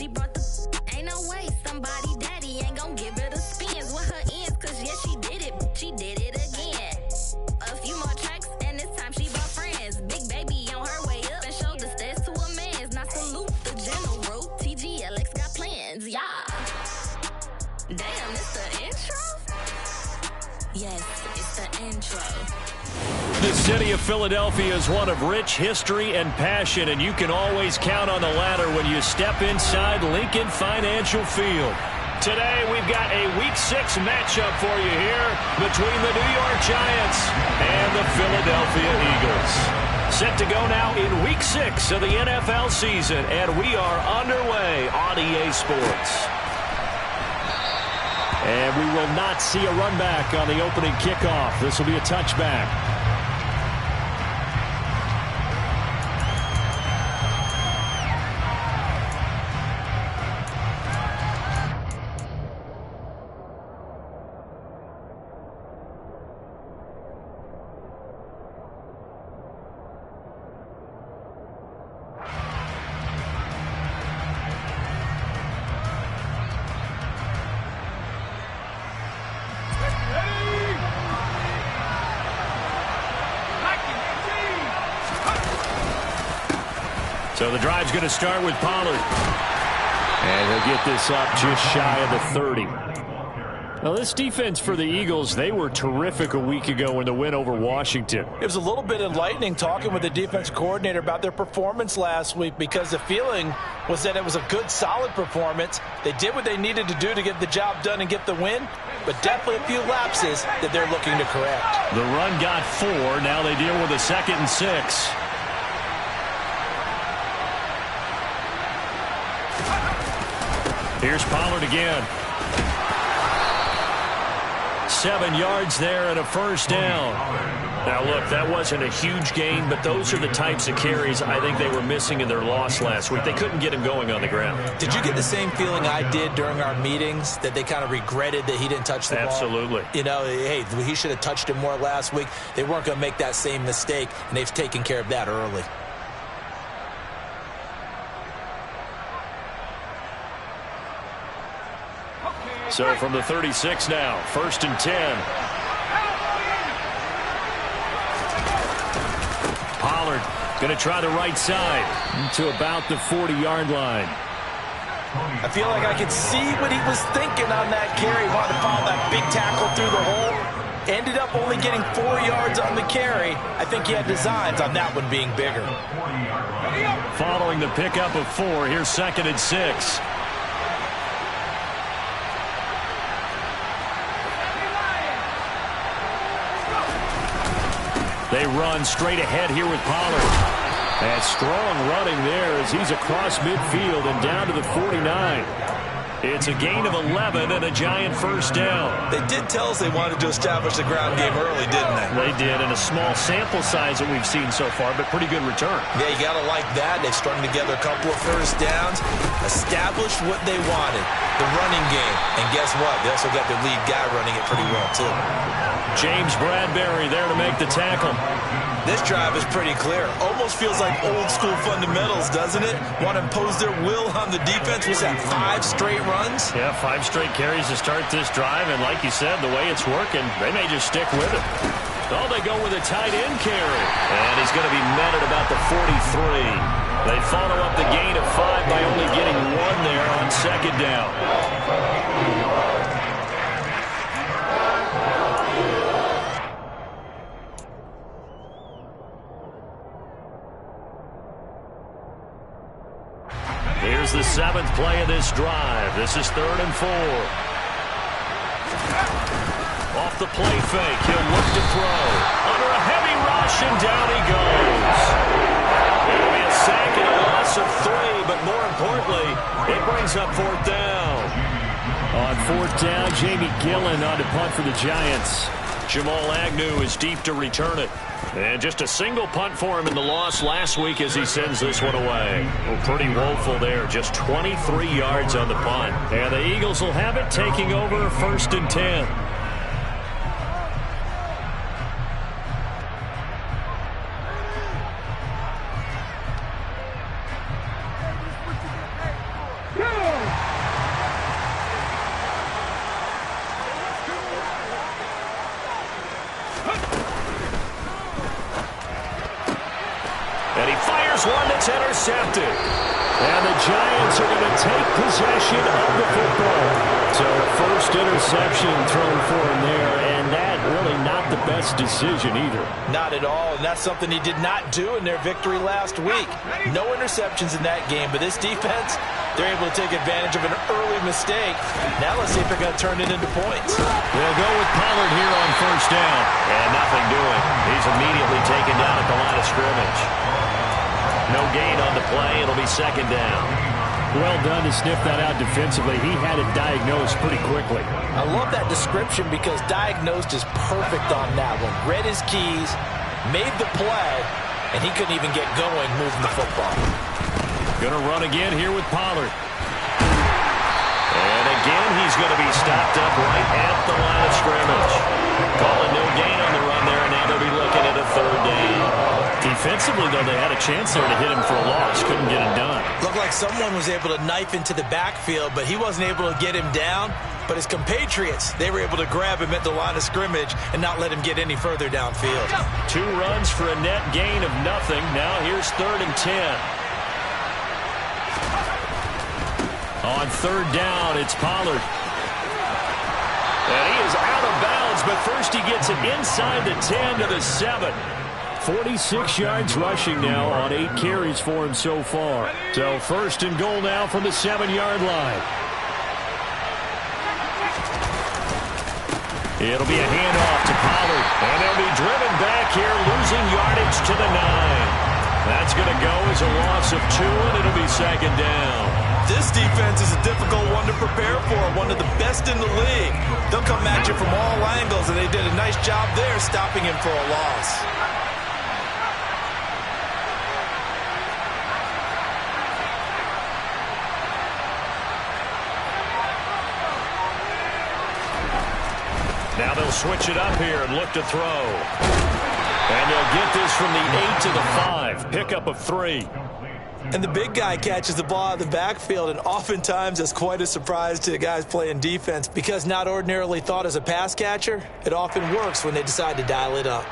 she brought the ain't no way somebody daddy ain't gon' give her the spins with her ends, cause yeah, she did it again. A few more tracks and this time she brought friends. Big baby on her way up and showed the stairs to a man's. Now salute the general, TGLX got plans, yeah. Damn, it's the intro? Yes, it's the intro. The city of Philadelphia is one of rich history and passion, and you can always count on the latter when you step inside Lincoln Financial Field. Today, we've got a Week 6 matchup for you here between the New York Giants and the Philadelphia Eagles. Set to go now in Week 6 of the NFL season, and we are underway on EA Sports. And we will not see a run back on the opening kickoff. This will be a touchback. So the drive's going to start with Pollard. And he'll get this up just shy of the 30. Now, this defense for the Eagles, they were terrific a week ago in the win over Washington. It was a little bit enlightening talking with the defense coordinator about their performance last week, because the feeling was that it was a good, solid performance. They did what they needed to do to get the job done and get the win, but definitely a few lapses that they're looking to correct. The run got 4. Now they deal with a 2nd and 6. Here's Pollard again. 7 yards there and a first down. Now, look, that wasn't a huge gain, but those are the types of carries I think they were missing in their loss last week. They couldn't get him going on the ground. Did you get the same feeling I did during our meetings, that they kind of regretted that he didn't touch the ball? Absolutely. You know, hey, he should have touched it more last week. They weren't going to make that same mistake, and they've taken care of that early. So from the 36 now, 1st and 10. Pollard going to try the right side to about the 40-yard line. I feel like I could see what he was thinking on that carry. Wanted to follow that big tackle through the hole. Ended up only getting 4 yards on the carry. I think he had designs on that one being bigger. Following the pickup of 4, here's 2nd and 6. They run straight ahead here with Pollard. And strong running there as he's across midfield and down to the 49. It's a gain of 11 and a Giant first down. They did tell us they wanted to establish the ground game early, didn't they? They did, and a small sample size that we've seen so far, but pretty good return. Yeah, you got to like that. They've strung together a couple of first downs, established what they wanted, the running game. And guess what? They also got their lead guy running it pretty well, too. James Bradbury there to make the tackle. This drive is pretty clear. Almost feels like old-school fundamentals, doesn't it? Want to impose their will on the defense. Was that 5 straight runs? Yeah, 5 straight carries to start this drive, and like you said, the way it's working, they may just stick with it. Oh, they go with a tight end carry, and he's going to be met at about the 43. They follow up the gain of 5 by only getting 1 there on 2nd down. Here's the 7th play of this drive. This is 3rd and 4. Off the play fake, he'll look to throw. Under a heavy rush, and down he goes. It'll be a sack and a loss of 3, but more importantly, it brings up 4th down. On 4th down, Jamie Gillen on to punt for the Giants. Jamal Agnew is deep to return it. And just a single punt for him in the loss last week as he sends this one away. Well, pretty woeful there. Just 23 yards on the punt. And the Eagles will have it, taking over 1st and 10. intercepted. And the Giants are going to take possession of the football. So first interception thrown for him there, and that really not the best decision either. Not at all, and that's something he did not do in their victory last week. No interceptions in that game, but this defense, they're able to take advantage of an early mistake. Now let's see if they're going to turn it into points. They'll go with Pollard here on first down. And nothing doing. He's immediately taken down at the line of scrimmage. No gain on the play. It'll be second down. Well done to sniff that out defensively. He had it diagnosed pretty quickly. I love that description because diagnosed is perfect on that one. Read his keys, made the play, and he couldn't even get going moving the football. Going to run again here with Pollard. And again, he's going to be stopped up right at the line of scrimmage. Calling no gain on the run there, and now they'll be looking at a third down. Defensively, though, they had a chance there to hit him for a loss. Couldn't get it done. Looked like someone was able to knife into the backfield, but he wasn't able to get him down. But his compatriots, they were able to grab him at the line of scrimmage and not let him get any further downfield. 2 runs for a net gain of nothing. Now here's 3rd and 10. On 3rd down, it's Pollard. And he is out of bounds, but first he gets it inside the 10 to the 7. 46 yards rushing now on 8 carries for him so far. So 1st and goal now from the 7-yard line. It'll be a handoff to Pollard. And they'll be driven back here, losing yardage to the 9. That's going to go as a loss of 2, and it'll be 2nd down. This defense is a difficult one to prepare for, one of the best in the league. They'll come at you from all angles, and they did a nice job there stopping him for a loss. Now they'll switch it up here and look to throw. And they'll get this from the 8 to the 5. Pickup of 3. And the big guy catches the ball out of the backfield, and oftentimes that's quite a surprise to the guys playing defense because not ordinarily thought as a pass catcher, it often works when they decide to dial it up.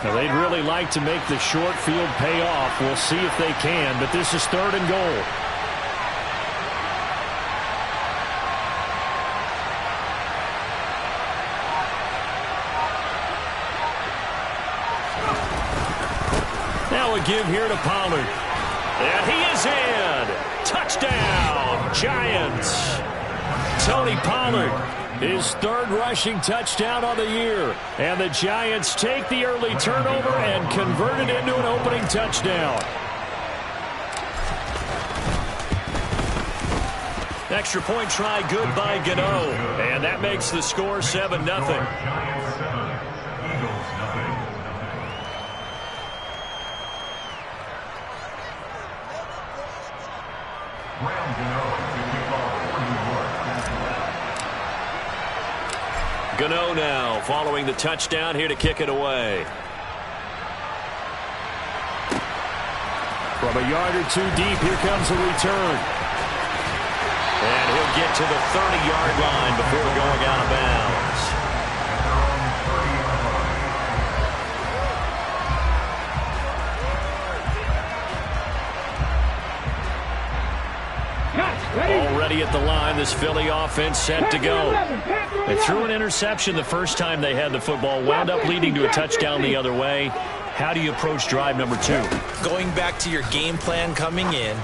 Now, they'd really like to make the short field pay off. We'll see if they can, but this is 3rd and goal. Now a give here to Pollard. And he is in. Touchdown, Giants. Tony Pollard, his 3rd rushing touchdown on the year. And the Giants take the early turnover and convert it into an opening touchdown. Extra point try good by Gano. And that makes the score 7-0. Gano now following the touchdown here to kick it away. From a yard or 2 deep, here comes a return. And he'll get to the 30-yard line before going out of bounds. Already at the line, this Philly offense set to go. They threw an interception the first time they had the football, wound up leading to a touchdown the other way. How do you approach drive number 2? Going back to your game plan coming in,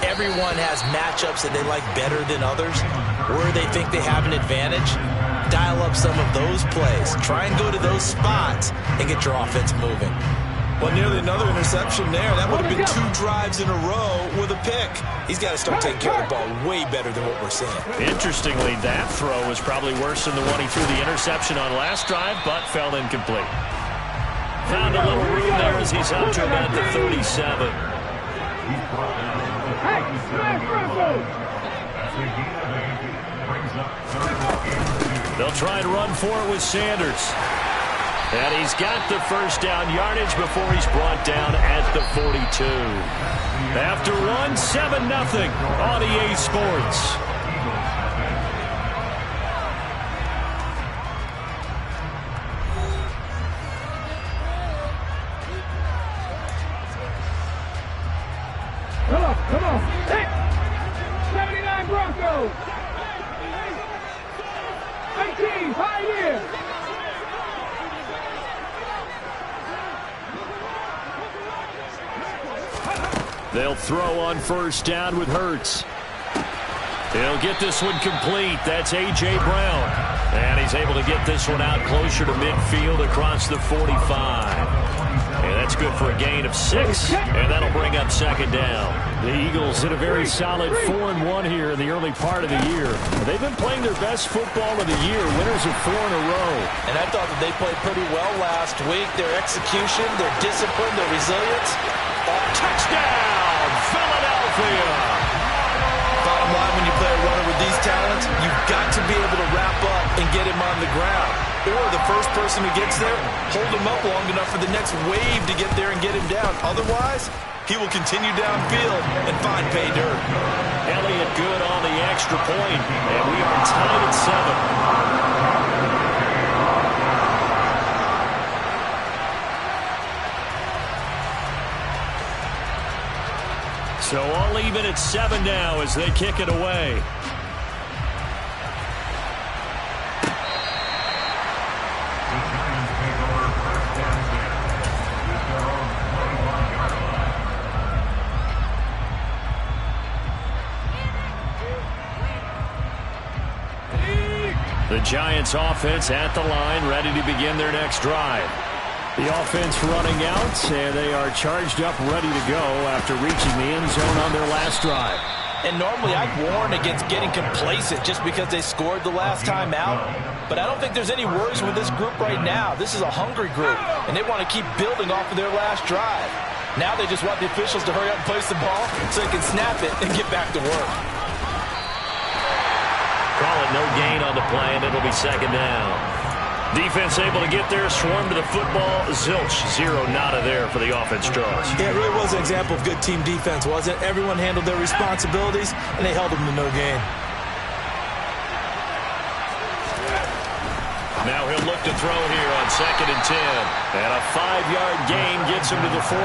everyone has matchups that they like better than others, where they think they have an advantage. Dial up some of those plays. Try and go to those spots and get your offense moving. Well, nearly another interception there. That would have been 2 drives in a row with a pick. He's got to start taking care of the ball way better than what we're seeing. Interestingly, that throw was probably worse than the one he threw the interception on last drive, but fell incomplete. Found a little room there as he's up to about the 37. They'll try and run for it with Sanders. And he's got the first down yardage before he's brought down at the 42. After one, 7-0 on EA Sports. Come on. Hey. 79 Broncos. 18 Pioneers. They'll throw on first down with Hurts. He'll get this one complete. That's A.J. Brown. And he's able to get this one out closer to midfield across the 45. And that's good for a gain of 6. And that'll bring up second down. The Eagles hit a very solid 4-1 here in the early part of the year. They've been playing their best football of the year. Winners of 4 in a row. And I thought that they played pretty well last week. Their execution, their discipline, their resilience. Touchdown, Philadelphia! Bottom line, when you play a runner with these talents, you've got to be able to wrap up and get him on the ground. Or the first person who gets there, hold him up long enough for the next wave to get there and get him down. Otherwise, he will continue downfield and find pay dirt. Elliott good on the extra point, and we are tied at 7. So all even at 7 now as they kick it away. The Giants offense at the line, ready to begin their next drive. The offense running out, and they are charged up, ready to go after reaching the end zone on their last drive. And normally I'd warn against getting complacent just because they scored the last time out. But I don't think there's any worries with this group right now. This is a hungry group, and they want to keep building off of their last drive. Now they just want the officials to hurry up and place the ball so they can snap it and get back to work. Call it no gain on the play, and it'll be second down. Defense able to get there, swarm to the football. Zilch, 0 nada there for the offense draws. Yeah, it really was an example of good team defense, wasn't it? Everyone handled their responsibilities, and they held them to no gain. Now he'll look to throw here on 2nd and 10. And a 5-yard gain gets him to the 42.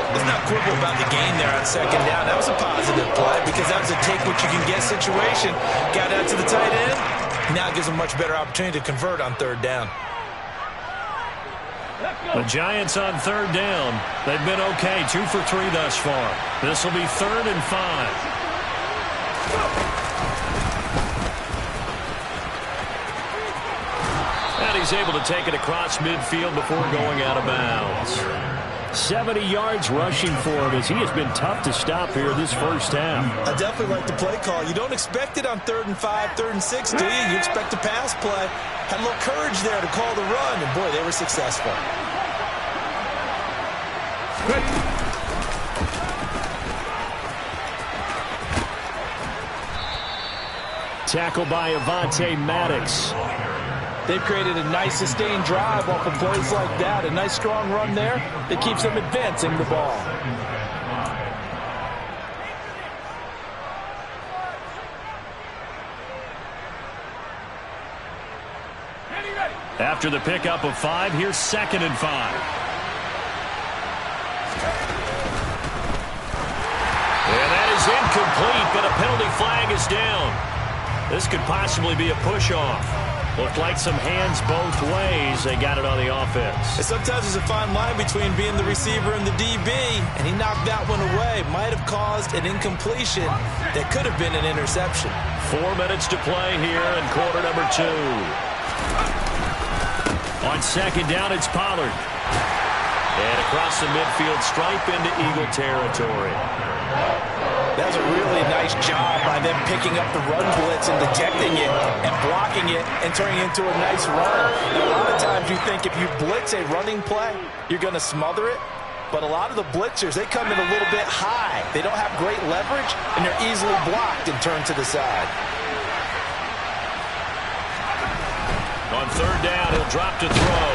Let's not quibble about the gain there on 2nd down. That was a positive play because that was a take-what-you-can-get situation. Got out to the tight end. Now it gives them a much better opportunity to convert on 3rd down. The Giants on 3rd down. They've been okay, 2 for 3 thus far. This will be 3rd and 5. And he's able to take it across midfield before going out of bounds. 70 yards rushing for him as he has been tough to stop here this first half. I definitely like the play call. You don't expect it on 3rd and 5, 3rd and 6, do you? You expect a pass play. Had a little courage there to call the run, and boy, they were successful. Good. Tackle by Avonte Maddox. They've created a nice sustained drive off of plays like that. A nice strong run there that keeps them advancing the ball. After the pickup of 5, here's 2nd and 5. And that is incomplete, but a penalty flag is down. This could possibly be a push-off. Looked like some hands both ways. They got it on the offense. And sometimes there's a fine line between being the receiver and the DB, and he knocked that one away. Might have caused an incompletion that could have been an interception. 4 minutes to play here in quarter number 2. On 2nd down, it's Pollard. And across the midfield stripe into Eagle territory. That was a really nice job by them picking up the run blitz and detecting it and blocking it and turning it into a nice run. Now, a lot of times you think if you blitz a running play, you're going to smother it. But a lot of the blitzers, they come in a little bit high. They don't have great leverage, and they're easily blocked and turned to the side. On 3rd down, he'll drop to throw.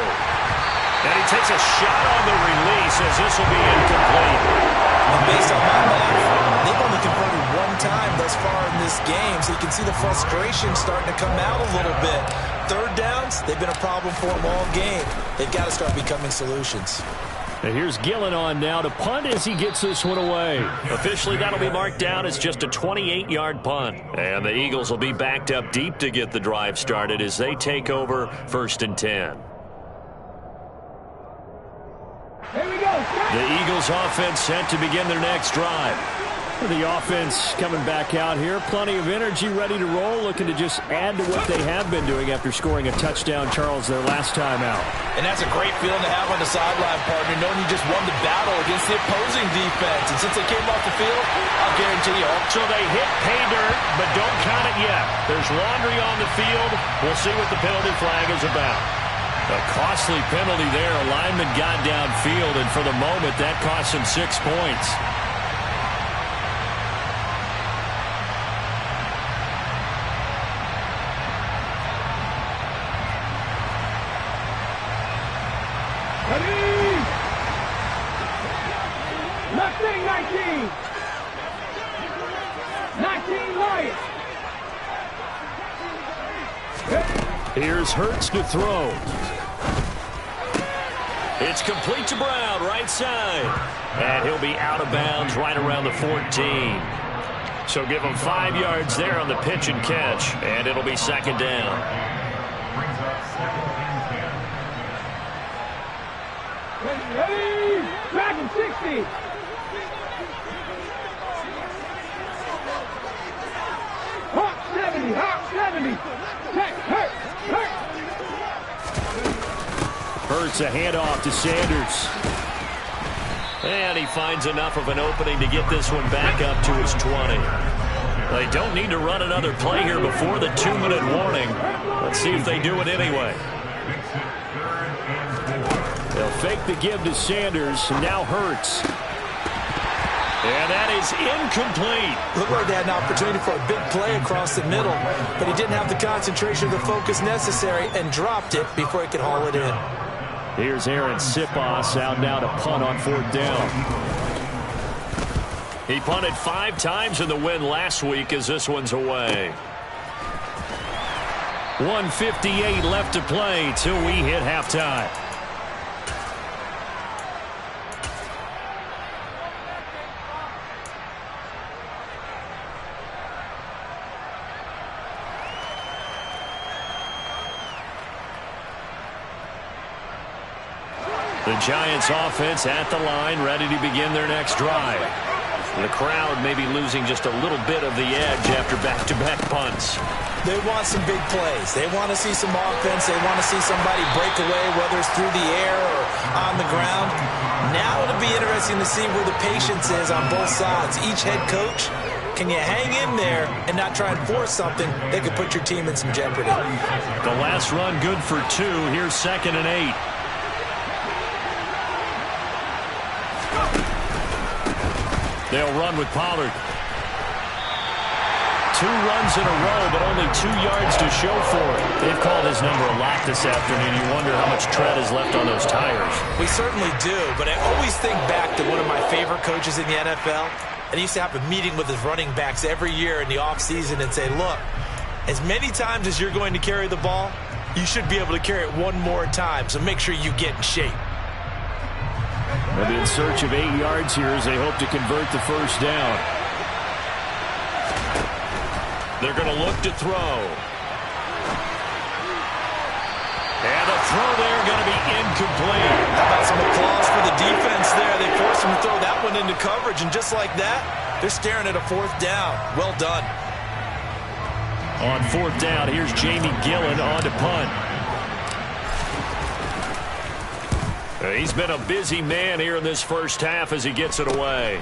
And he takes a shot on the release as this will be incomplete. And based on my math, they've only converted 1 time thus far in this game, so you can see the frustration starting to come out a little bit. 3rd downs, they've been a problem for them all game. They've got to start becoming solutions. And here's Gillen on now to punt as he gets this one away. Officially, that'll be marked down as just a 28-yard punt. And the Eagles will be backed up deep to get the drive started as they take over 1st and 10. Here we go. The Eagles offense set to begin their next drive. The offense coming back out here. Plenty of energy, ready to roll, looking to just add to what they have been doing after scoring a touchdown, Charles, their last time out. And that's a great feeling to have on the sideline, partner, knowing you just won the battle against the opposing defense. And since they came off the field, I'll guarantee you. So they hit pay dirt, but don't count it yet. There's laundry on the field. We'll see what the penalty flag is about. A costly penalty there. A lineman got downfield, and for the moment, that cost him 6 points. Ready! Left wing 19! 19 Lions! Here's Hurts to throw. It's complete to Brown, right side. And he'll be out of bounds right around the 14. So give him 5 yards there on the pitch and catch, and it'll be 2nd down. Ready! Dragon 60! Hawk 70! Hawk 70! Check! Hurt! Hurts a handoff to Sanders. And he finds enough of an opening to get this one back up to his 20. They don't need to run another play here before the 2-minute warning. Let's see if they do it anyway. They'll fake the give to Sanders, and now Hurts. And that is incomplete. Looked like they had an opportunity for a big play across the middle, but he didn't have the concentration or the focus necessary and dropped it before he could haul it in. Here's Aaron Siposs out now to punt on 4th down. He punted 5 times in the win last week as this one's away. 1:58 left to play till we hit halftime. The Giants offense at the line, ready to begin their next drive. The crowd may be losing just a little bit of the edge after back-to-back punts. They want some big plays. They want to see some offense. They want to see somebody break away, whether it's through the air or on the ground. Now it'll be interesting to see where the patience is on both sides. Each head coach, can you hang in there and not try and force something that could put your team in some jeopardy? The last run good for 2. Here's 2nd and 8. They'll run with Pollard. 2 runs in a row, but only 2 yards to show for it. They've called his number a lot this afternoon. You wonder how much tread is left on those tires. We certainly do, but I always think back to one of my favorite coaches in the NFL. And he used to have a meeting with his running backs every year in the offseason and say, look, as many times as you're going to carry the ball, you should be able to carry it one more time, so make sure you get in shape. They'll be in search of 8 yards here as they hope to convert the 1st down. They're going to look to throw. And the throw there going to be incomplete. How about some applause for the defense there? They forced him to throw that one into coverage, and just like that, they're staring at a 4th down. Well done. On 4th down, here's Jamie Gillen on to punt. He's been a busy man here in this first half as he gets it away.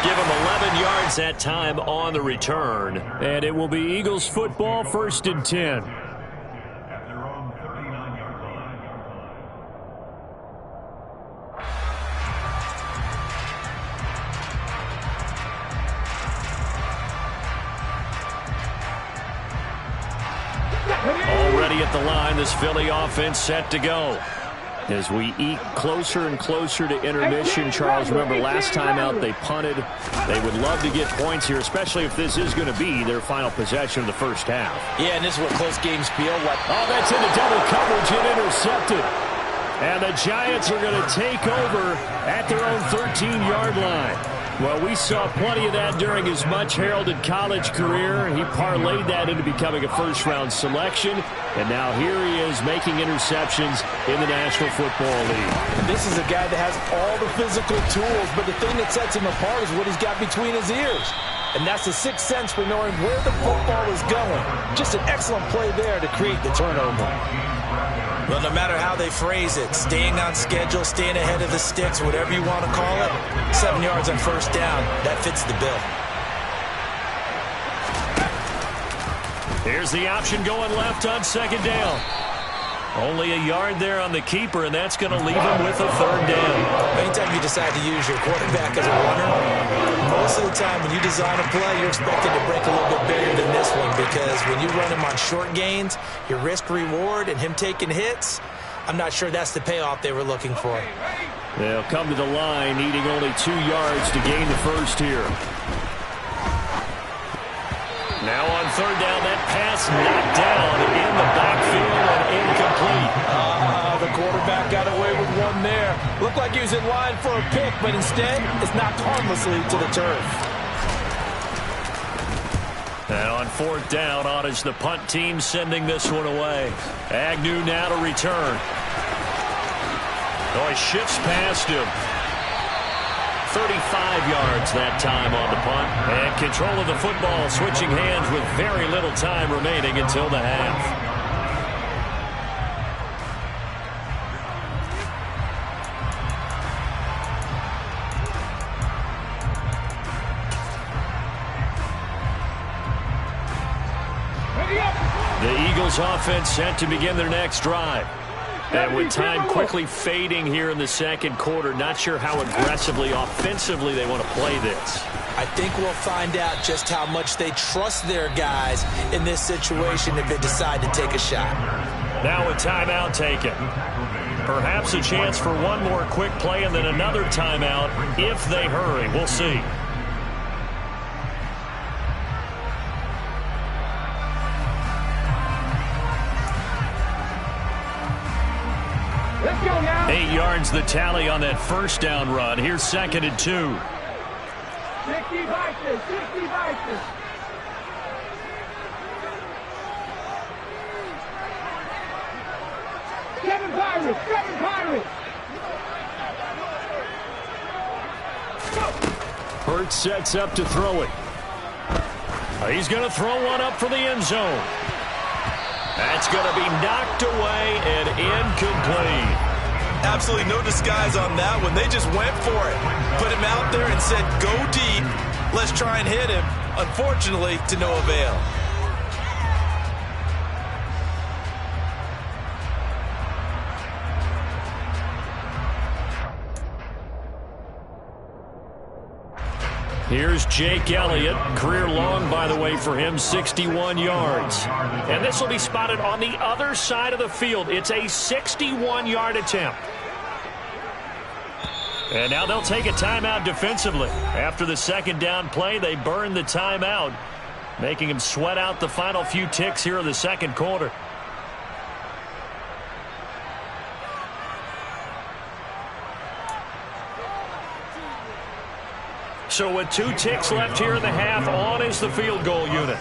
Give him 11 yards that time on the return. And it will be Eagles football, 1st and 10. Already at the line, this Philly offense set to go. As we eke closer and closer to intermission, Charles, remember last time out they punted. They would love to get points here, especially if this is going to be their final possession of the first half. Yeah, and this is what close games feel like. Oh, that's into double coverage and intercepted. And the Giants are going to take over at their own 13-yard line. Well, we saw plenty of that during his much-heralded college career. He parlayed that into becoming a first-round selection. And now here he is making interceptions in the National Football League. And this is a guy that has all the physical tools, but the thing that sets him apart is what he's got between his ears. And that's the sixth sense for knowing where the football is going. Just an excellent play there to create the turnover. Well, no matter how they phrase it, staying on schedule, staying ahead of the sticks, whatever you want to call it, 7 yards on first down, that fits the bill. Here's the option going left on second down. Only a yard there on the keeper, and that's going to leave him with a third down. Anytime you decide to use your quarterback as a runner, most of the time when you design a play, you're expected to break a little bit bigger than this one, because when you run him on short gains, your risk-reward and him taking hits, I'm not sure that's the payoff they were looking for. They'll come to the line, needing only 2 yards to gain the first here. Now on third down, that pass knocked down in the backfield and incomplete. The quarterback got away with one there. Looked like he was in line for a pick, but instead it's knocked harmlessly to the turf. And on fourth down, on is the punt team sending this one away. Agnew now to return. Oh, he shifts past him. 35 yards that time on the punt. And control of the football switching hands with very little time remaining until the half. The Eagles offense set to begin their next drive. And with time quickly fading here in the second quarter, not sure how aggressively, offensively they want to play this. I think we'll find out just how much they trust their guys in this situation if they decide to take a shot. Now a timeout taken. Perhaps a chance for one more quick play and then another timeout if they hurry. We'll see. Let's go now. 8 yards the tally on that first down run. Here's second and 2. 60 Vikings, 60 Vikings. Seven Pirates, 7 Pirates. Hurts sets up to throw it. He's going to throw one up for the end zone. That's going to be knocked away and incomplete. Absolutely no disguise on that one. They just went for it. Put him out there and said, go deep. Let's try and hit him. Unfortunately, to no avail. Here's Jake Elliott. Career long, by the way, for him, 61 yards. And this will be spotted on the other side of the field. It's a 61-yard attempt. And now they'll take a timeout defensively. After the second down play, they burn the timeout, making him sweat out the final few ticks here in the second quarter. So with 2 ticks left here in the half, on is the field goal unit.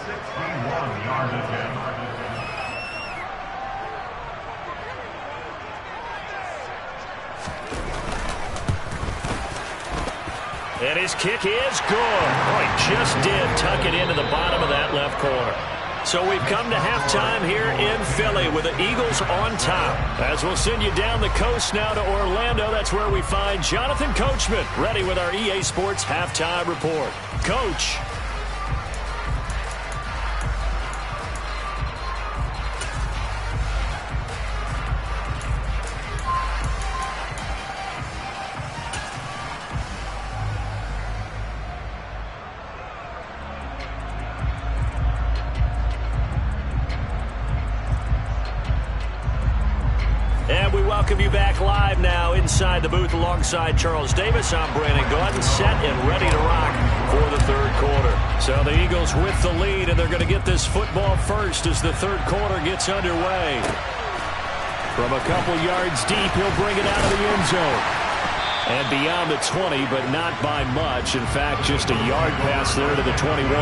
And his kick is good. Oh, he just did tuck it into the bottom of that left corner. So we've come to halftime here in Philly with the Eagles on top. As we'll send you down the coast now to Orlando, that's where we find Jonathan Coachman ready with our EA Sports Halftime Report. Coach. welcome you back live now inside the booth alongside Charles Davis. I'm Brandon Gordon, set and ready to rock for the third quarter. So the Eagles with the lead, and they're going to get this football first as the third quarter gets underway. From a couple yards deep, he'll bring it out of the end zone. And beyond the 20, but not by much. In fact, just a yard pass there to the 21.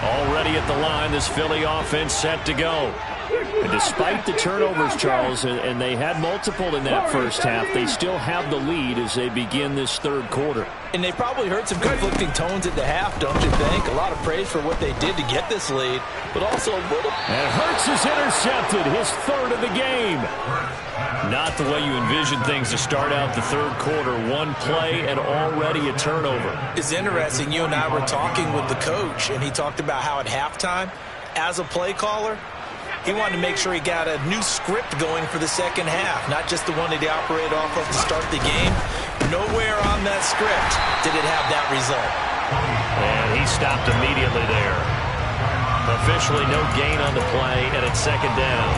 Already at the line, this Philly offense set to go. And despite the turnovers, Charles, and they had multiple in that first half, they still have the lead as they begin this third quarter. And they probably heard some conflicting tones at the half, don't you think? A lot of praise for what they did to get this lead, but also a little... And Hurts is intercepted, his third of the game. Not the way you envision things to start out the third quarter. One play and already a turnover. It's interesting. You and I were talking with the coach, and he talked about how at halftime, as a play caller, he wanted to make sure he got a new script going for the second half, not just the one that he operated off of to start the game. Nowhere on that script did it have that result. And he stopped immediately there. Officially no gain on the play, and it's second down.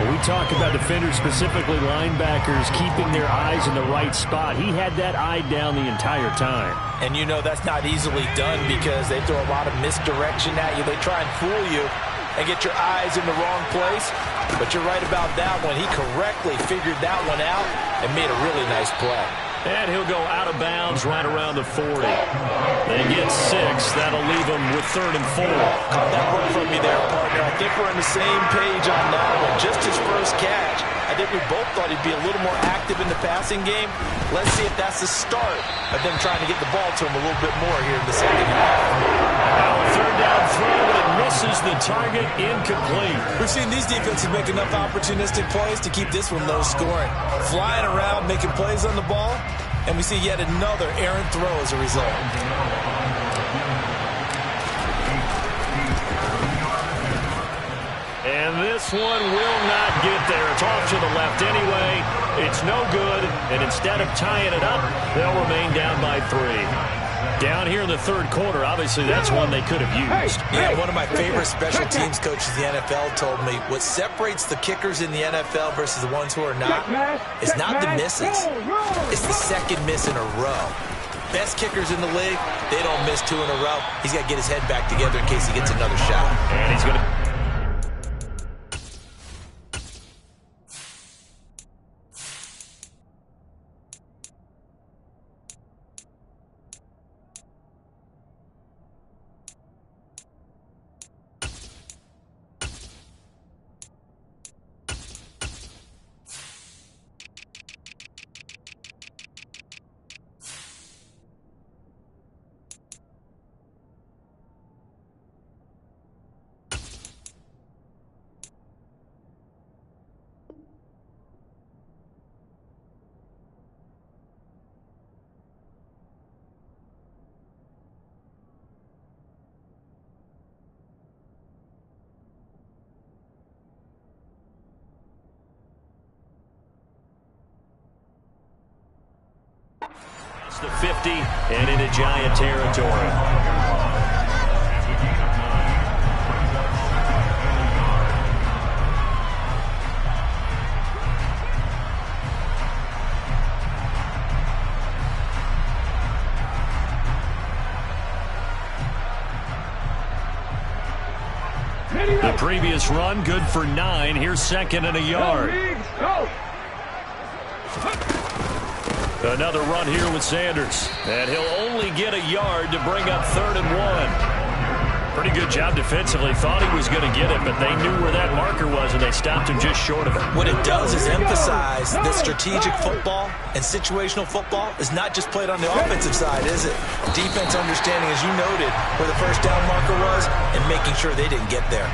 When we talk about defenders, specifically linebackers, keeping their eyes in the right spot, he had that eye down the entire time. And you know that's not easily done because they throw a lot of misdirection at you. They try and fool you and get your eyes in the wrong place. But you're right about that one. He correctly figured that one out and made a really nice play. And he'll go out of bounds right around the 40. They get 6. That'll leave them with 3rd and 4. Caught that one from me there, partner. I think we're on the same page on that one. Just his first catch. I think we both thought he'd be a little more active in the passing game. Let's see if that's the start of them trying to get the ball to him a little bit more here in the second half. Now a third down throw, but it misses the target, incomplete. We've seen these defenses make enough opportunistic plays to keep this one low scoring. Flying around, making plays on the ball, and we see yet another errant throw as a result. And this one will not get there. It's off to the left anyway. It's no good. And instead of tying it up, they'll remain down by 3. Down here in the third quarter, obviously that's one they could have used. Yeah, one of my favorite special teams coaches in the NFL told me what separates the kickers in the NFL versus the ones who are not is not the misses. It's the second miss in a row. Best kickers in the league, they don't miss 2 in a row. He's got to get his head back together in case he gets another shot. And he's going to... The 50 and into Giant territory. The previous run good for 9. Here's 2nd and a yard. Another run here with Sanders. And he'll only get a yard to bring up 3rd and 1. Pretty good job defensively. Thought he was going to get it, but they knew where that marker was, and they stopped him just short of it. What it does is emphasize that strategic football and situational football is not just played on the offensive side, is it? Defense understanding, as you noted, where the first down marker was and making sure they didn't get there.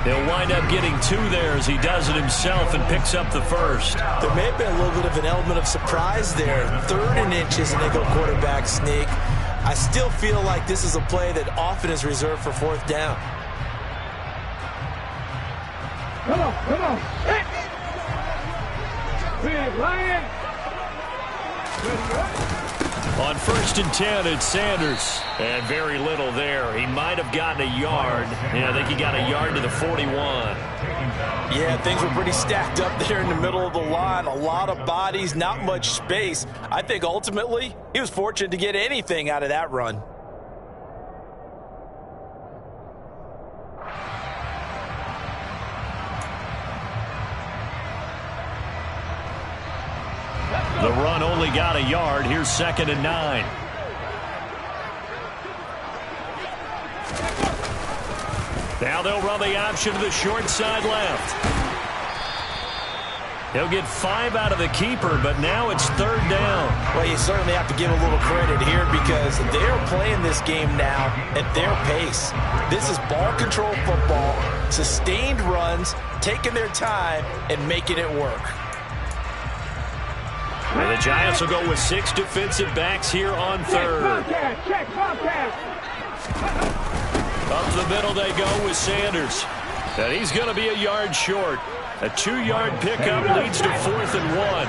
He'll wind up getting 2 there as he does it himself and picks up the first. There may have been a little bit of an element of surprise there. 3rd and inches, and they go quarterback sneak. I still feel like this is a play that often is reserved for 4th down. Come on. Hit. Big Lion. On 1st and 10, it's Sanders. And very little there. He might have gotten a yard. Yeah, I think he got a yard to the 41. Yeah, things were pretty stacked up there in the middle of the line. A lot of bodies, not much space. I think ultimately he was fortunate to get anything out of that run. The run only got a yard. Here's 2nd and 9. Now they'll run the option to the short side left. He'll get 5 out of the keeper, but now it's 3rd down. Well, you certainly have to give a little credit here because they're playing this game now at their pace. This is ball control football, sustained runs, taking their time, and making it work. And the Giants will go with 6 defensive backs here on 3rd. Up the middle they go with Sanders. And he's going to be a yard short. A 2-yard pickup leads to 4th and 1.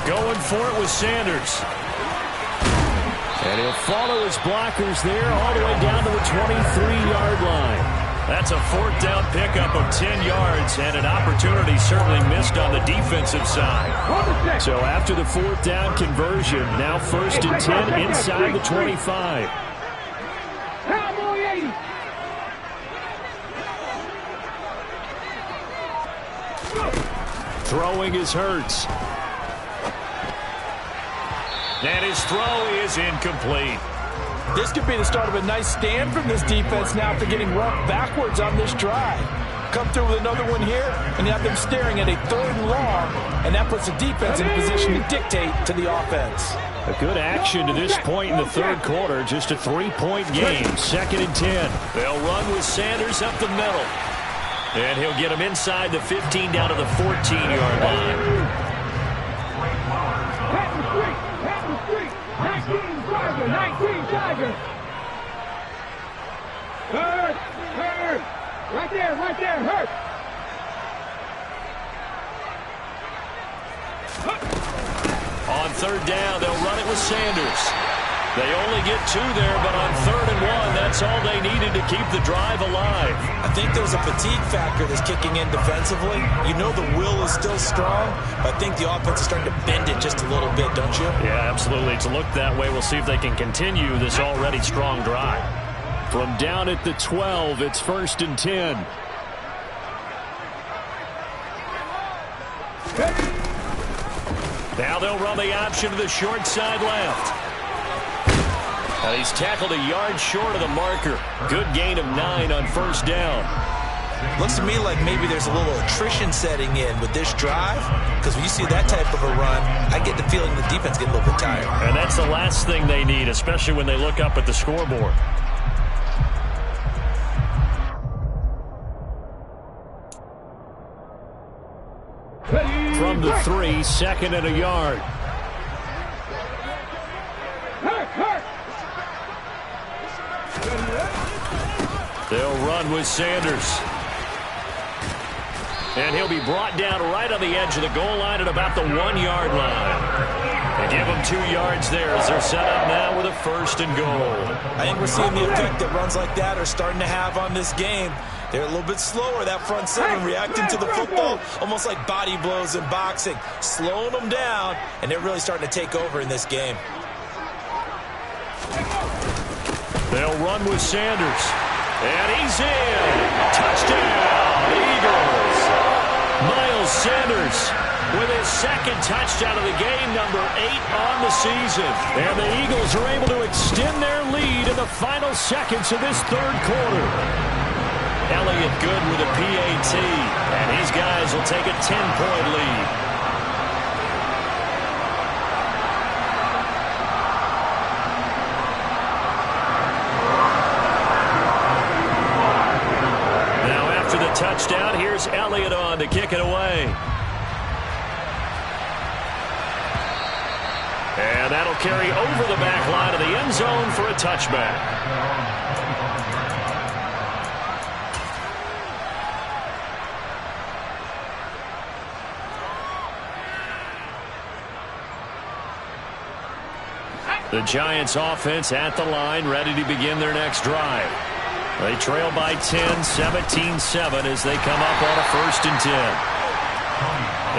Going for it with Sanders. And he'll follow his blockers there all the way down to the 23-yard line. That's a 4th down pickup of 10 yards and an opportunity certainly missed on the defensive side. So after the 4th down conversion, now 1st and 10 inside the 25. Throwing is Hurts. And his throw is incomplete. This could be the start of a nice stand from this defense now after getting rocked backwards on this drive. Come through with another one here, and you have them staring at a 3rd and long, and that puts the defense in a position to dictate to the offense. A good action to this point in the 3rd quarter. Just a 3-point game. 2nd and 10. They'll run with Sanders up the middle. And he'll get him inside the 15 down to the 14-yard line. 19 Tigers. Hurt. Right there, hurt. On 3rd down, they'll run it with Sanders. They only get 2 there, but on 3rd and 1, that's all they needed to keep the drive alive. I think there's a fatigue factor that's kicking in defensively. You know the will is still strong, but I think the offense is starting to bend it just a little bit, don't you? Yeah, absolutely. It's looked that way. We'll see if they can continue this already strong drive. From down at the 12, it's 1st and 10. Now they'll run the option to the short side left. And he's tackled a yard short of the marker. Good gain of 9 on 1st down. Looks to me like maybe there's a little attrition setting in with this drive, because when you see that type of a run, I get the feeling the defense gets a little bit tired. And that's the last thing they need, especially when they look up at the scoreboard. From the 3, 2nd and a yard. They'll run with Sanders. And he'll be brought down right on the edge of the goal line at about the 1-yard line. They give him 2 yards there as they're set up now with a 1st and goal. I think we're seeing the effect that runs like that are starting to have on this game. They're a little bit slower, that front 7, reacting to the football, almost like body blows in boxing, slowing them down, and they're really starting to take over in this game. They'll run with Sanders. And he's in. Touchdown, Eagles. Miles Sanders with his 2nd touchdown of the game, number 8 on the season. And the Eagles are able to extend their lead in the final seconds of this 3rd quarter. Elliott good with a PAT. And these guys will take a 10-point lead. Touchdown. Here's Elliott on to kick it away. And that'll carry over the back line of the end zone for a touchback. The Giants offense at the line, ready to begin their next drive. They trail by 10, 17-7 as they come up on a 1st and 10.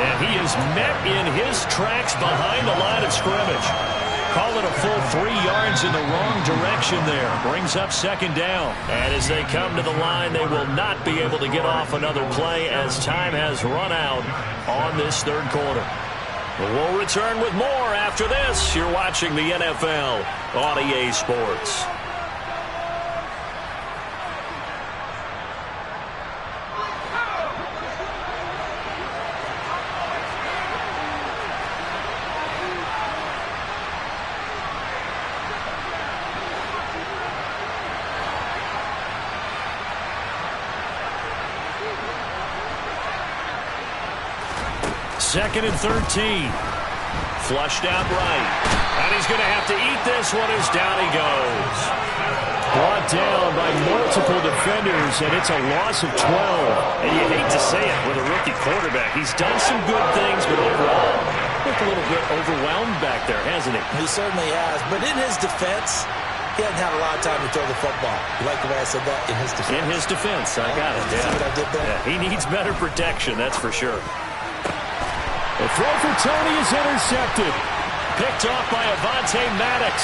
And he is met in his tracks behind the line of scrimmage. Call it a full 3 yards in the wrong direction there. Brings up 2nd down. And as they come to the line, they will not be able to get off another play as time has run out on this 3rd quarter. We'll return with more after this. You're watching the NFL on EA Sports. Second and 13. Flushed out right. And he's going to have to eat this one as down he goes. Brought down by multiple defenders, and it's a loss of 12. And you hate to say it with a rookie quarterback. He's done some good things, but overall, looked a little bit overwhelmed back there, hasn't he? He certainly has. But in his defense, he hasn't had a lot of time to throw the football. You like the way I said that? In his defense. In his defense. I got it. See what I did there? Yeah, he needs better protection, that's for sure. The throw for Tony is intercepted. Picked off by Avonte Maddox.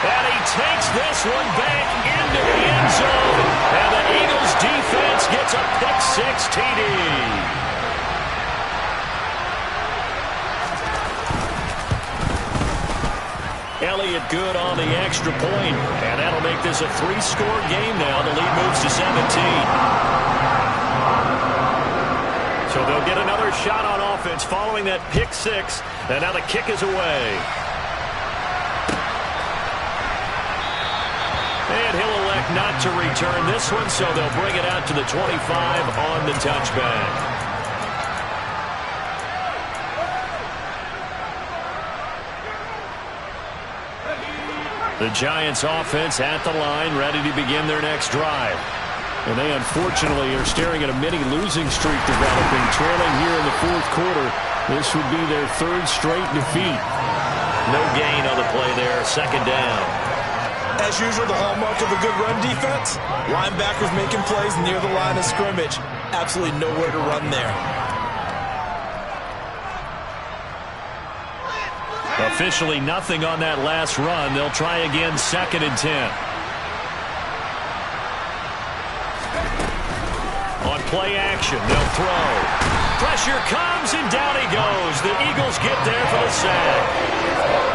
And he takes this one back into the end zone. And the Eagles defense gets a pick-6 TD. Elliott good on the extra point. And that'll make this a 3-score game now. The lead moves to 17. So they'll get another shot on offense following that pick-6. And now the kick is away. And he'll elect not to return this one, so they'll bring it out to the 25 on the touchback. The Giants offense at the line, ready to begin their next drive. And they unfortunately are staring at a mini losing streak developing, trailing here in the 4th quarter. This would be their 3rd straight defeat. No gain on the play there, 2nd down. As usual, the hallmark of a good run defense, linebackers making plays near the line of scrimmage. Absolutely nowhere to run there. Officially nothing on that last run. They'll try again, 2nd and 10. On play action, they'll throw. Pressure comes, and down he goes. The Eagles get there for the sack.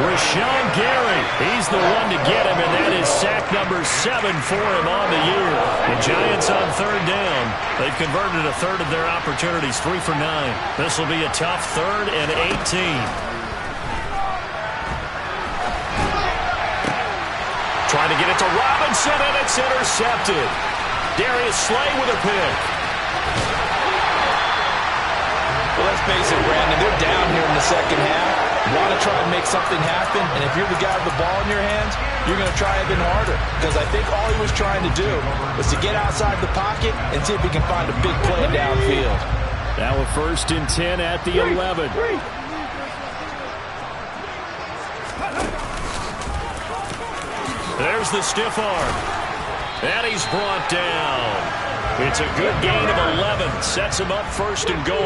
Rashawn Gary, he's the one to get him, and that is sack number 7 for him on the year. The Giants on 3rd down. They've converted a 1/3 of their opportunities, 3 for 9. This will be a tough 3rd and 18. Trying to get it to Robinson, and it's intercepted. Darius Slay with a pick. Well, let's face it, Brandon, they're down here in the 2nd half. You want to try and make something happen, and if you're the guy with the ball in your hands, you're going to try even harder. Because I think all he was trying to do was to get outside the pocket and see if he can find a big play downfield. Now a 1st and 10 at the 11. There's the stiff arm. And he's brought down. It's a good gain of 11. Sets him up 1st and goal.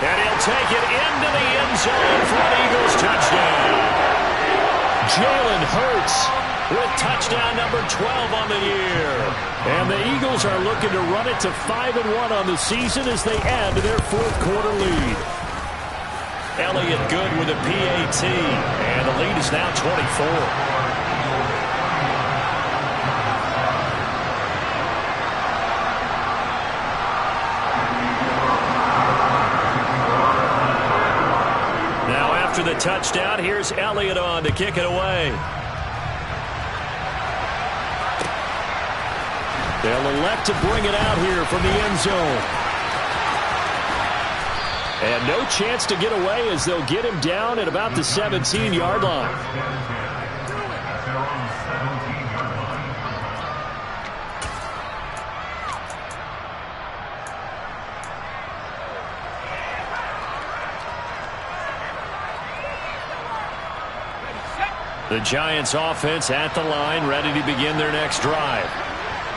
And he'll take it into the end zone for an Eagles touchdown. Jalen Hurts with touchdown number 12 on the year. And the Eagles are looking to run it to 5-1 on the season as they add to their 4th quarter lead. Elliott good with a PAT, and the lead is now 24. Now after the touchdown, here's Elliott on to kick it away. They'll elect to bring it out here from the end zone. And no chance to get away as they'll get him down at about the 17-yard line. The Giants offense at the line, ready to begin their next drive.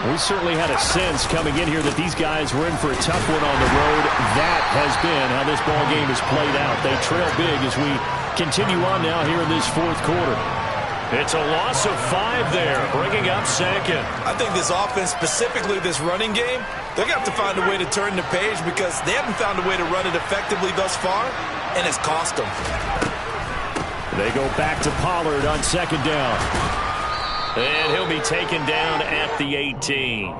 We certainly had a sense coming in here that these guys were in for a tough one on the road. That has been how this ball game has played out. They trail big as we continue on now here in this fourth quarter. It's a loss of 5 there, bringing up second. I think this offense, specifically this running game, they're going to have to find a way to turn the page because they haven't found a way to run it effectively thus far, and it's cost them. They go back to Pollard on second down. And he'll be taken down at the 18.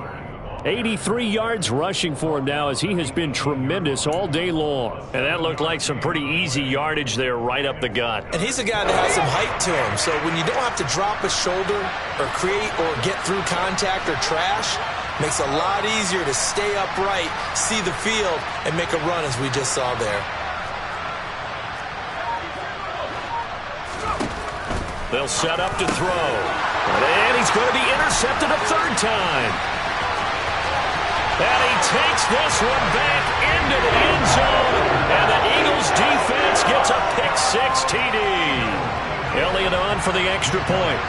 83 yards rushing for him now as he has been tremendous all day long. And that looked like some pretty easy yardage there right up the gut. And he's a guy that has some height to him. So when you don't have to drop a shoulder or create or get through contact or trash, makes it a lot easier to stay upright, see the field, and make a run as we just saw there. They'll set up to throw. And he's going to be intercepted a third time. And he takes this one back into the end zone. And the Eagles defense gets a pick-6 TD. Elliott on for the extra point.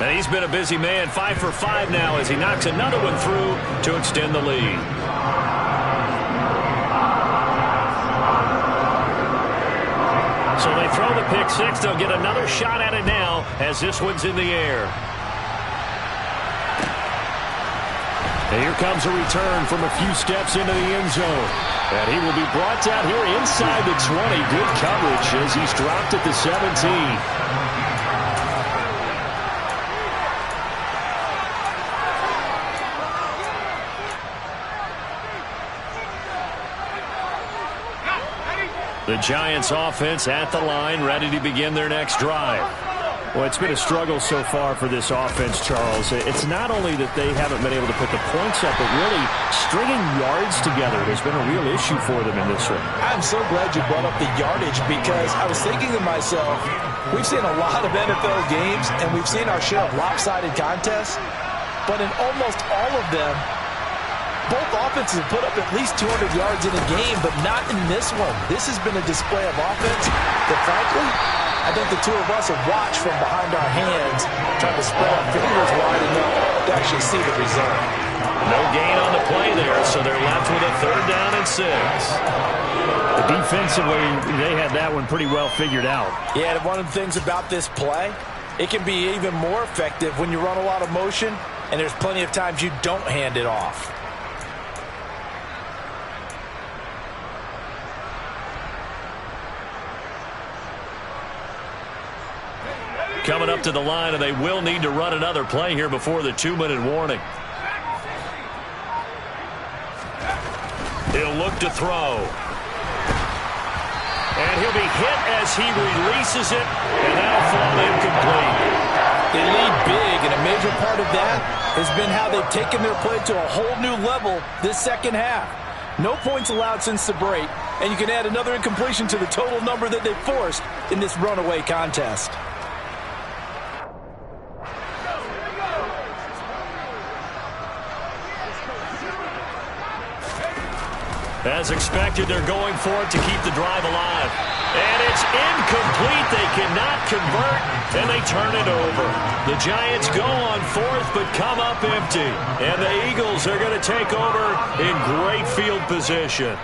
And he's been a busy man, 5 for 5 now as he knocks another one through to extend the lead. So they throw the pick-6. They'll get another shot at it now as this one's in the air. And here comes a return from a few steps into the end zone. And he will be brought down here inside the 20. Good coverage as he's dropped at the 17. The Giants offense at the line, ready to begin their next drive. Well, it's been a struggle so far for this offense, Charles. It's not only that they haven't been able to put the points up, but really stringing yards together has been a real issue for them in this one. I'm so glad you brought up the yardage because I was thinking to myself, we've seen a lot of NFL games and we've seen our share of lopsided contests, but in almost all of them, both offenses have put up at least 200 yards in a game, but not in this one. This has been a display of offense that, frankly, I think the two of us have watched from behind our hands, trying to spread our fingers wide enough to actually see the result. No gain on the play there, so they're left with a 3rd down and 6. Defensively, they had that one pretty well figured out. Yeah, and one of the things about this play, it can be even more effective when you run a lot of motion, and there's plenty of times you don't hand it off. Coming up to the line, and they will need to run another play here before the 2-minute warning. He'll look to throw. And he'll be hit as he releases it, and that'll fall incomplete. They lead big, and a major part of that has been how they've taken their play to a whole new level this second half. No points allowed since the break, and you can add another incompletion to the total number that they forced in this runaway contest. As expected, they're going for it to keep the drive alive. And it's incomplete. They cannot convert, and they turn it over. The Giants go on 4th, but come up empty. And the Eagles are going to take over in great field position.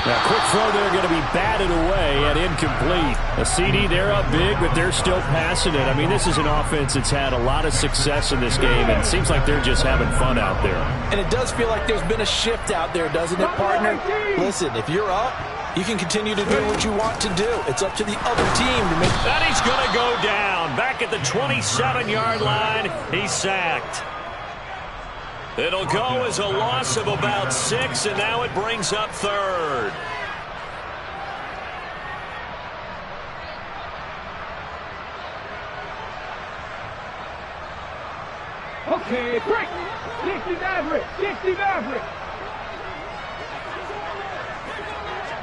Now, quick throw there going to be batted away and incomplete. A CD, they're up big, but they're still passing it. I mean, this is an offense that's had a lot of success in this game, and it seems like they're just having fun out there. And it does feel like there's been a shift out there, doesn't it, partner? Listen, if you're up, you can continue to do what you want to do. It's up to the other team to make... And he's going to go down. Back at the 27-yard line, he's sacked. It'll go as a loss of about 6, and now it brings up 3rd. Okay, break. 60 Maverick. 60 Maverick.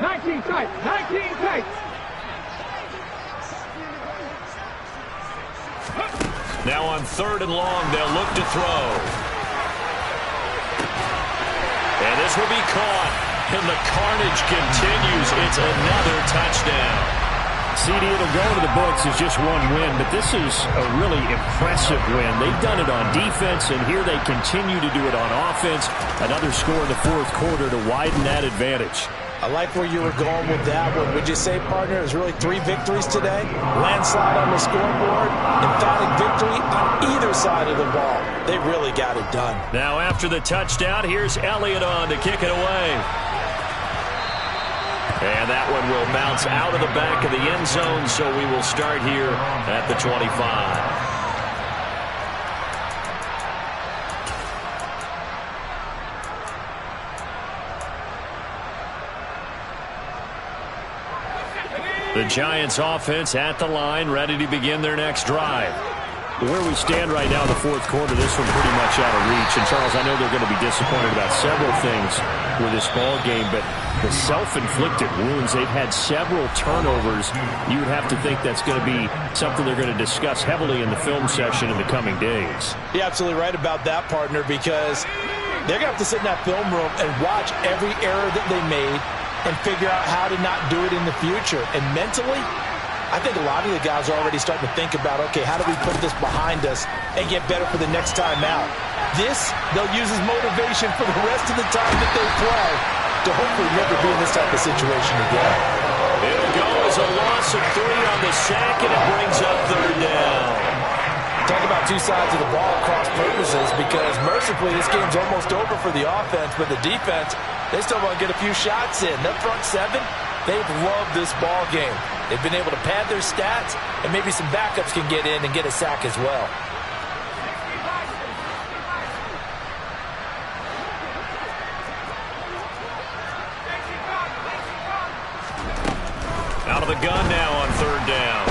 19 tight. 19 tight. Now Now on 3rd and long, they'll look to throw. And this will be caught. And the carnage continues. It's another touchdown. CD, it'll go to the books as just one win, but this is a really impressive win. They've done it on defense, and here they continue to do it on offense. Another score in the 4th quarter to widen that advantage. I like where you were going with that one. Would you say, partner, there's really 3 victories today? Landslide on the scoreboard, emphatic victory on either side of the ball. They really got it done. Now after the touchdown, here's Elliott on to kick it away. And that one will bounce out of the back of the end zone, so we will start here at the 25. The Giants offense at the line, ready to begin their next drive. Where we stand right now in the 4th quarter, this one pretty much out of reach. And, Charles, I know they're going to be disappointed about several things with this ball game, but the self-inflicted wounds, they've had several turnovers. You would have to think that's going to be something they're going to discuss heavily in the film session in the coming days. You're absolutely right about that, partner, because they're going to have to sit in that film room and watch every error that they made and figure out how to not do it in the future. And mentally, I think a lot of the guys are already starting to think about, okay, how do we put this behind us and get better for the next time out? This, they'll use as motivation for the rest of the time that they play to hopefully never be in this type of situation again. It'll go as a loss of 3 on the sack, and it brings up 3rd down. Talk about 2 sides of the ball across purposes, because mercifully this game's almost over for the offense, but the defense, they still want to get a few shots in. That front 7, they've loved this ball game. They've been able to pad their stats, and maybe some backups can get in and get a sack as well. Out of the gun now on 3rd down.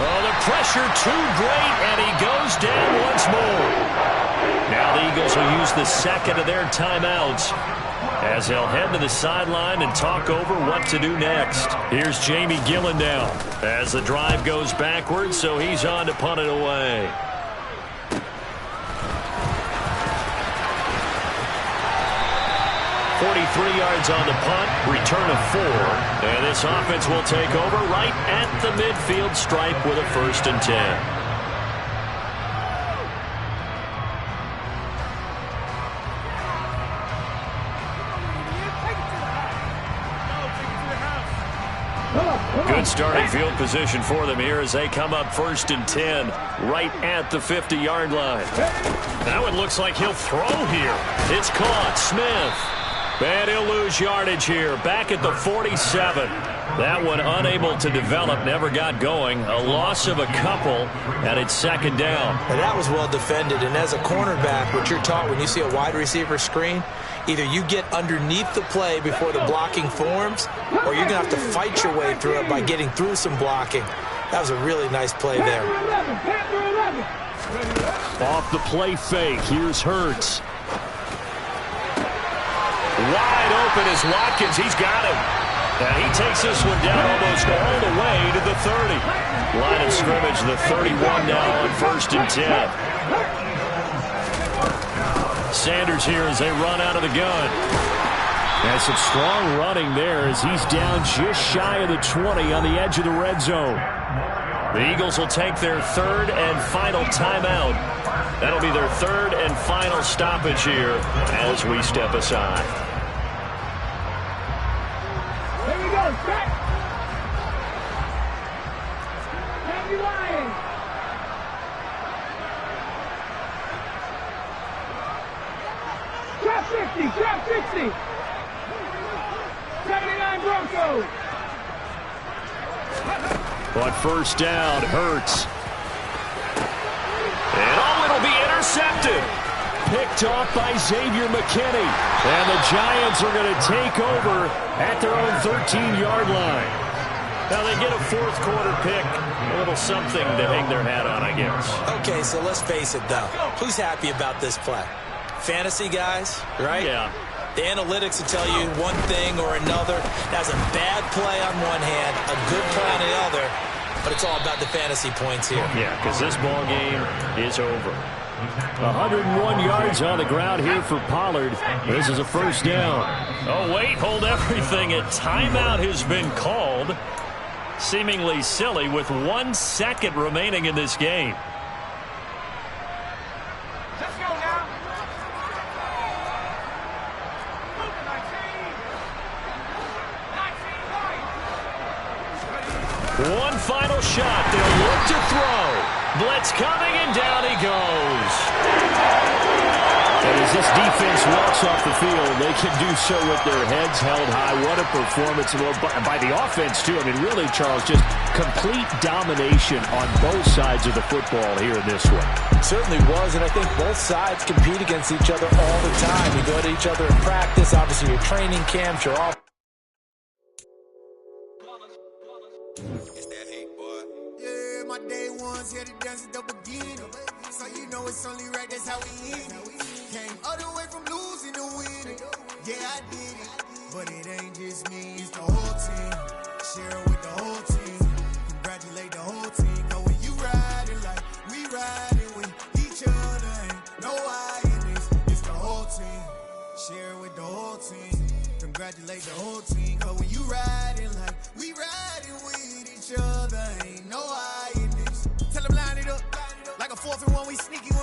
Oh, the pressure too great, and he goes down once more. Now the Eagles will use the second of their timeouts as they'll head to the sideline and talk over what to do next. Here's Jamie Gillen now as the drive goes backwards, so he's on to punt it away. .43 yards on the punt, return of 4. And this offense will take over right at the midfield stripe with a 1st and 10. Good starting field position for them here as they come up 1st and 10 right at the 50-yard line. Now it looks like he'll throw here. It's caught. Smith. And he'll lose yardage here. Back at the 47. That one unable to develop, never got going. A loss of a couple, and it's 2nd down. And that was well defended. And as a cornerback, what you're taught when you see a wide receiver screen, either you get underneath the play before the blocking forms, or you're going to have to fight your way through it by getting through some blocking. That was a really nice play there. Off the play fake, here's Hurts. Wide open is Watkins. He's got him. And he takes this one down almost all the way to the 30. Line of scrimmage, the 31 now on 1st and 10. Sanders here as they run out of the gun. And some strong running there as he's down just shy of the 20 on the edge of the red zone. The Eagles will take their 3rd and final timeout. That'll be their 3rd and final stoppage here as we step aside. Here we go, set. Happy Lions. Trap 60, trap 60. 79 Broncos. On 1st down, Hurts. And it'll be intercepted. Picked off by Xavier McKinney. And the Giants are going to take over at their own 13-yard line. Now they get a 4th quarter pick. A little something to hang their hat on, I guess. Okay, so let's face it, though. Who's happy about this play? Fantasy guys, right? Yeah. The analytics will tell you one thing or another. That's a bad play on one hand, a good play on the other. but it's all about the fantasy points here. Yeah, because this ball game is over. 101 yards on the ground here for Pollard. This is a first down. Oh, wait, hold everything. A timeout has been called. Seemingly silly with 1 second remaining in this game. Let's go now. One final shot. They'll look to throw. Blitz coming, and down he goes. And as this defense walks off the field, they can do so with their heads held high. What a performance by the offense, too. I mean, really, Charles, just complete domination on both sides of the football here in this one. Certainly was, and I think both sides compete against each other all the time. You go to each other in practice, obviously your training camps, you're off. It's that hate, boy. Yeah, my day ones here to dance at the beginning. So you know it's only right, that's how we end it. Came all the way from losing to winning. Yeah, I did it. But it ain't just me, it's the whole team. Share it with the whole team. Congratulate the whole team. Cause when you riding like we riding with each other, ain't no I in this. It's the whole team. Share it with the whole team. Congratulate the whole team. Cause when you riding like we riding with each other, ain't no I in this. Tell them line it up. Like a 4th and 1, we sneaky